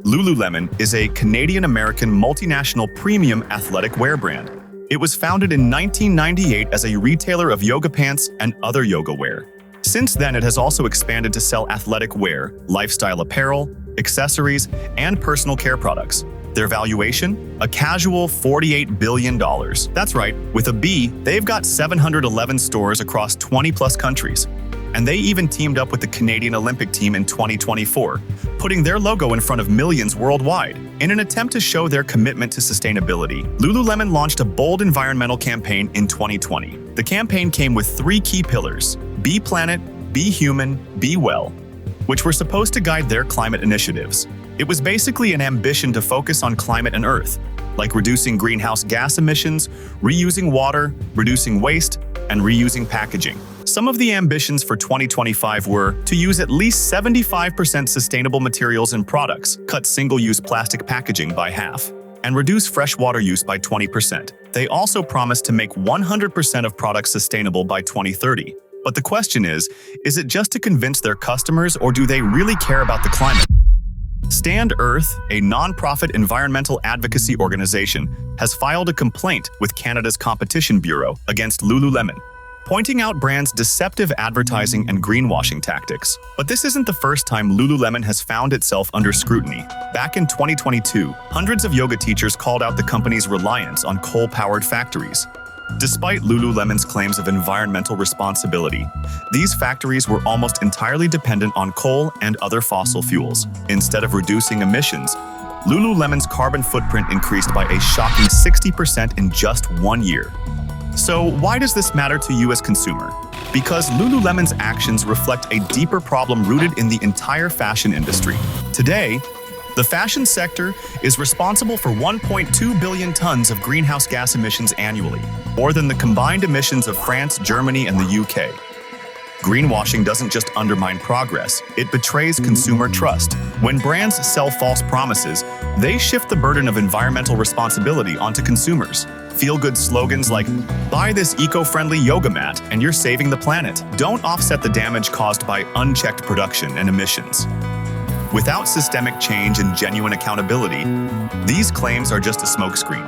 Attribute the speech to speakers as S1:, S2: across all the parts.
S1: Lululemon is a Canadian-American multinational premium athletic wear brand. It was founded in 1998 as a retailer of yoga pants and other yoga wear. Since then, it has also expanded to sell athletic wear, lifestyle apparel, accessories, and personal care products. Their valuation? A casual $48 billion. That's right, with a B, they've got 711 stores across 20-plus countries. And they even teamed up with the Canadian Olympic team in 2024, putting their logo in front of millions worldwide. In an attempt to show their commitment to sustainability, Lululemon launched a bold environmental campaign in 2020. The campaign came with 3 key pillars: Be Planet, Be Human, Be Well, which were supposed to guide their climate initiatives. It was basically an ambition to focus on climate and Earth, like reducing greenhouse gas emissions, reusing water, reducing waste, and reusing packaging. Some of the ambitions for 2025 were to use at least 75% sustainable materials in products, cut single-use plastic packaging by half, and reduce freshwater use by 20%. They also promised to make 100% of products sustainable by 2030. But the question is it just to convince their customers, or do they really care about the climate? Stand.earth, a non-profit environmental advocacy organization, has filed a complaint with Canada's Competition Bureau against Lululemon, pointing out brands' deceptive advertising and greenwashing tactics. But this isn't the first time Lululemon has found itself under scrutiny. Back in 2022, hundreds of yoga teachers called out the company's reliance on coal-powered factories. Despite Lululemon's claims of environmental responsibility, these factories were almost entirely dependent on coal and other fossil fuels. Instead of reducing emissions, Lululemon's carbon footprint increased by a shocking 60% in just 1 year. So why does this matter to you as consumer? Because Lululemon's actions reflect a deeper problem rooted in the entire fashion industry. Today, the fashion sector is responsible for 1.2 billion tons of greenhouse gas emissions annually, more than the combined emissions of France, Germany, and the UK. Greenwashing doesn't just undermine progress, it betrays consumer trust. When brands sell false promises, they shift the burden of environmental responsibility onto consumers. Feel-good slogans like, "Buy this eco-friendly yoga mat and you're saving the planet," don't offset the damage caused by unchecked production and emissions. Without systemic change and genuine accountability, these claims are just a smokescreen.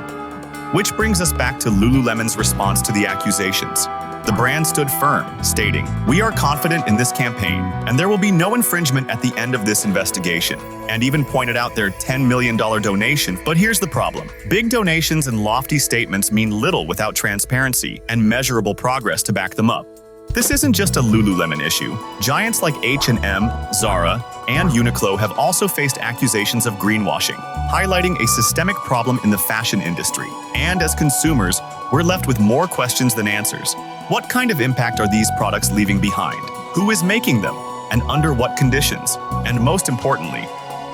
S1: Which brings us back to Lululemon's response to the accusations. The brand stood firm, stating, "We are confident in this campaign, and there will be no infringement at the end of this investigation," and even pointed out their $10 million donation. But here's the problem. Big donations and lofty statements mean little without transparency and measurable progress to back them up. This isn't just a Lululemon issue. Giants like H&M, ZARA, and Uniqlo have also faced accusations of greenwashing, highlighting a systemic problem in the fashion industry. And as consumers, we're left with more questions than answers. What kind of impact are these products leaving behind? Who is making them? And under what conditions? And most importantly,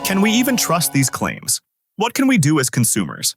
S1: can we even trust these claims? What can we do as consumers?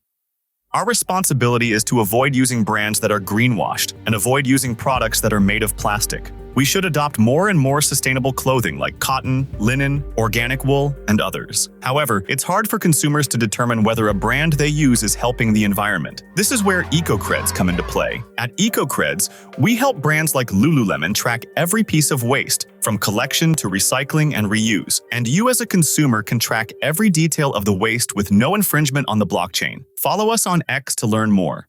S1: Our responsibility is to avoid using brands that are greenwashed and avoid using products that are made of plastic. We should adopt more and more sustainable clothing like cotton, linen, organic wool, and others. However, it's hard for consumers to determine whether a brand they use is helping the environment. This is where EcoCreds come into play. At EcoCreds, we help brands like Lululemon track every piece of waste, from collection to recycling and reuse. And you as a consumer can track every detail of the waste with no infringement on the blockchain. Follow us on X to learn more.